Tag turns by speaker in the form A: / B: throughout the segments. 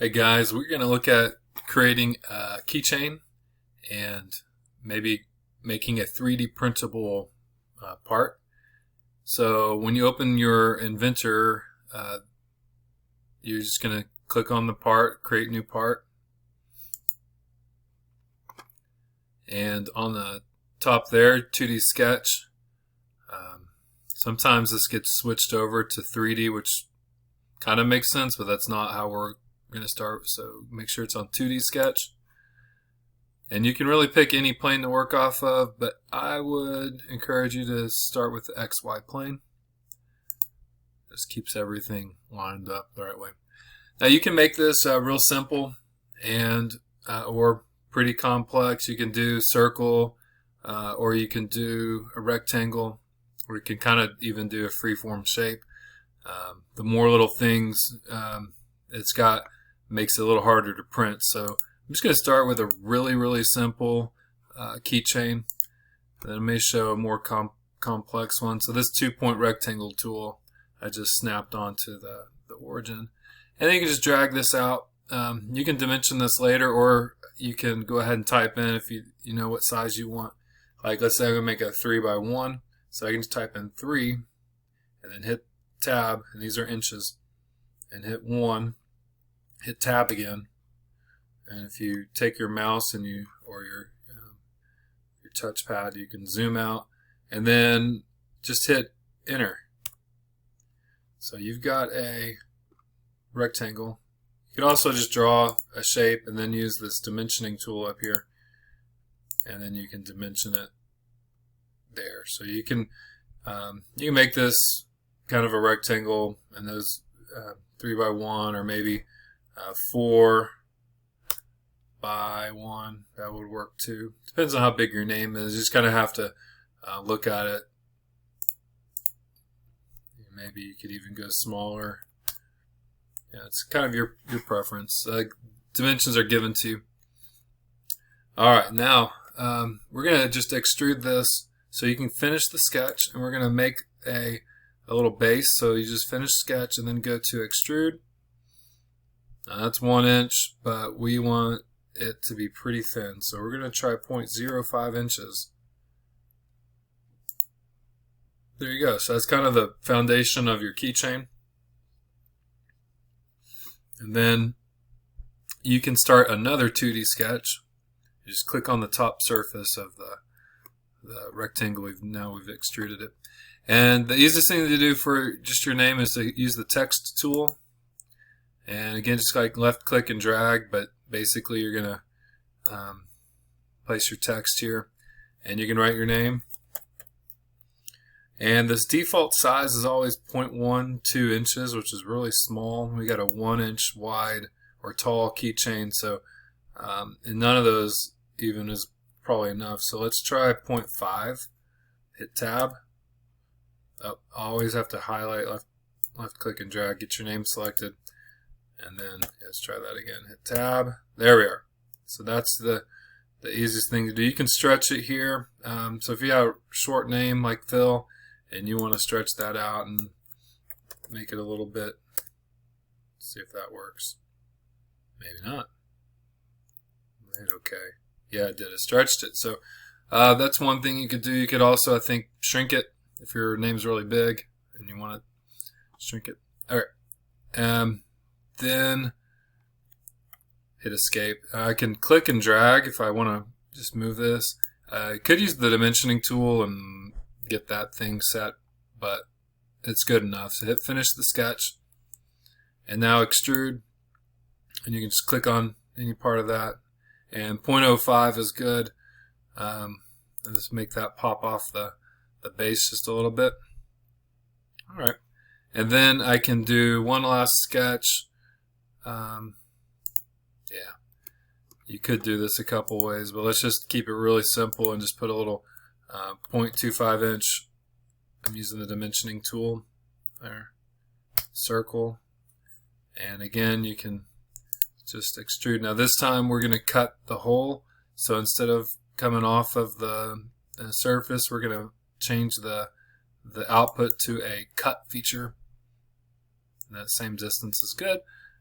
A: Hey guys, we're going to look at creating a keychain and maybe making a 3D printable part. So when you open your inventor, you're just going to click on the part, create new part, and on the top there, 2D sketch. Sometimes this gets switched over to 3D, which kind of makes sense, but that's not how we're going to start. So make sure it's on 2D sketch, and you can really pick any plane to work off of, but I would encourage you to start with the XY plane. This keeps everything lined up the right way. Now you can make this real simple and or pretty complex. You can do circle, or you can do a rectangle, or you can kind of even do a freeform shape. The more little things it's got makes it a little harder to print. So I'm just going to start with a really simple keychain. Then I may show a more complex one. So this 2-point rectangle tool I just snapped onto the origin. And then you can just drag this out. You can dimension this later, or you can go ahead and type in if you know what size you want. Like let's say I'm going to make a 3x1. So I can just type in 3 and then hit tab, and these are inches, and hit 1, hit tab again. And if you take your mouse and or your touchpad, you can zoom out and then just hit enter. So you've got a rectangle. You can also just draw a shape and then use this dimensioning tool up here, and then you can dimension it there. So you can make this kind of a rectangle, and those 3x1 or maybe 4x1, that would work too. Depends on how big your name is. You just kind of have to look at it. Maybe you could even go smaller. Yeah, it's kind of your preference. Dimensions are given to you. Alright, now we're going to just extrude this so you can finish the sketch, and we're going to make a little base. So you just finish sketch and then go to extrude. Now that's 1 inch, but we want it to be pretty thin. So we're going to try 0.05 inches. There you go. So that's kind of the foundation of your keychain. And then you can start another 2D sketch. You just click on the top surface of the rectangle. We've extruded it. And the easiest thing to do for just your name is to use the text tool. And again, just like left click and drag, but basically you're going to place your text here, and you can write your name. And this default size is always 0.12 inches, which is really small. We got a 1 inch wide or tall keychain, so and none of those even is probably enough. So let's try 0.5. Hit tab. Always have to highlight, left click and drag, get your name selected, and then let's try that again. Hit tab. There we are. So that's the easiest thing to do. You can stretch it here. So if you have a short name like Phil and you want to stretch that out and make it a little bit, see if that works. Maybe not. Hit OK. Yeah, it did. It stretched it. So that's one thing you could do. You could also, I think, shrink it if your name's really big and you want to shrink it. All right. Then hit escape. I can click and drag if I want to just move this. I could use the dimensioning tool and get that thing set, but it's good enough. So hit finish the sketch, and now extrude, and you can just click on any part of that, and 0.05 is good. And just make that pop off the base just a little bit. Alright, and then I can do one last sketch. Yeah, you could do this a couple ways, but let's just keep it really simple and just put a little 0.25 inch. I'm using the dimensioning tool there. Circle, and again you can just extrude. Now this time we're going to cut the hole, so instead of coming off of the surface, we're going to change the output to a cut feature. And that same distance is good.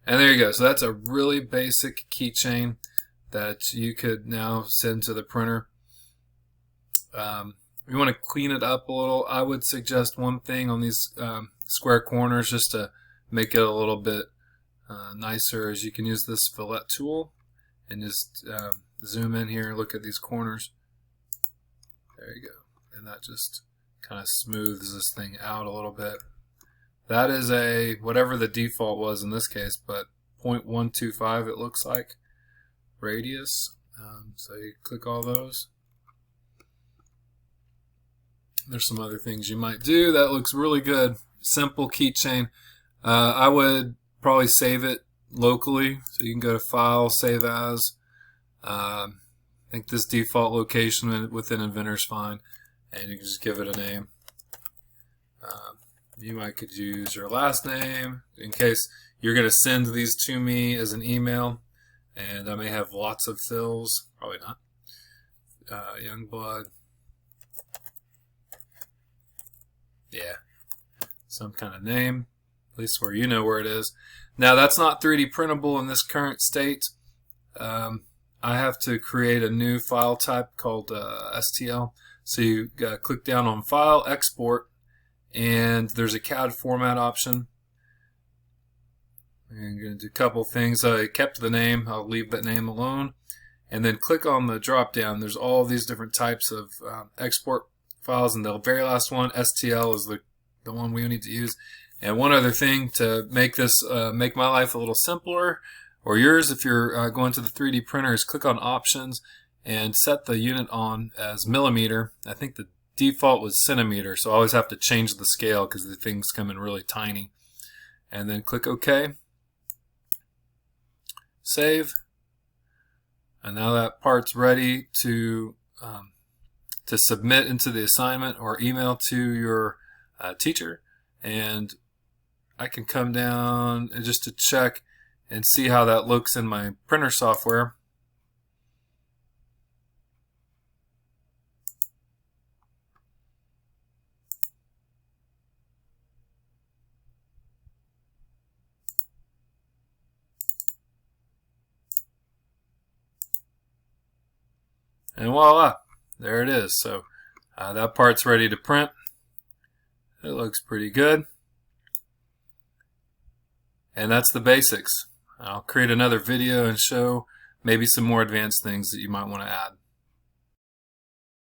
A: And there you go. So that's a really basic keychain that you could now send to the printer. You want to clean it up a little. I would suggest one thing on these square corners just to make it a little bit nicer is you can use this fillet tool and just zoom in here, look at these corners. There you go. And that just kind of smooths this thing out a little bit. That is a, whatever the default was in this case, but 0.125 it looks like, radius. So you click all those. There's some other things you might do. That looks really good. Simple keychain. I would probably save it locally. So you can go to File, Save As. I think this default location within Inventor is fine. And you can just give it a name. You might could use your last name in case you're going to send these to me as an email. And I may have lots of fills. Probably not. Youngblood. Yeah, some kind of name, at least where you know where it is. Now that's not 3D printable in this current state. I have to create a new file type called STL. So you click down on File, Export, and there's a CAD format option. I'm going to do a couple things. I kept the name. I'll leave that name alone. And then click on the drop down. There's all these different types of export files, and the very last one, STL, is the one we need to use. And one other thing to make this make my life a little simpler, or yours if you're going to the 3D printer, is click on Options and set the unit on as millimeter. I think the default was centimeter, so I always have to change the scale because the things come in really tiny. And then click OK. Save. And now that part's ready to submit into the assignment or email to your teacher. And I can come down and just to check and see how that looks in my printer software. And voila, there it is. So that part's ready to print. It looks pretty good. And that's the basics. I'll create another video and show maybe some more advanced things that you might want to add.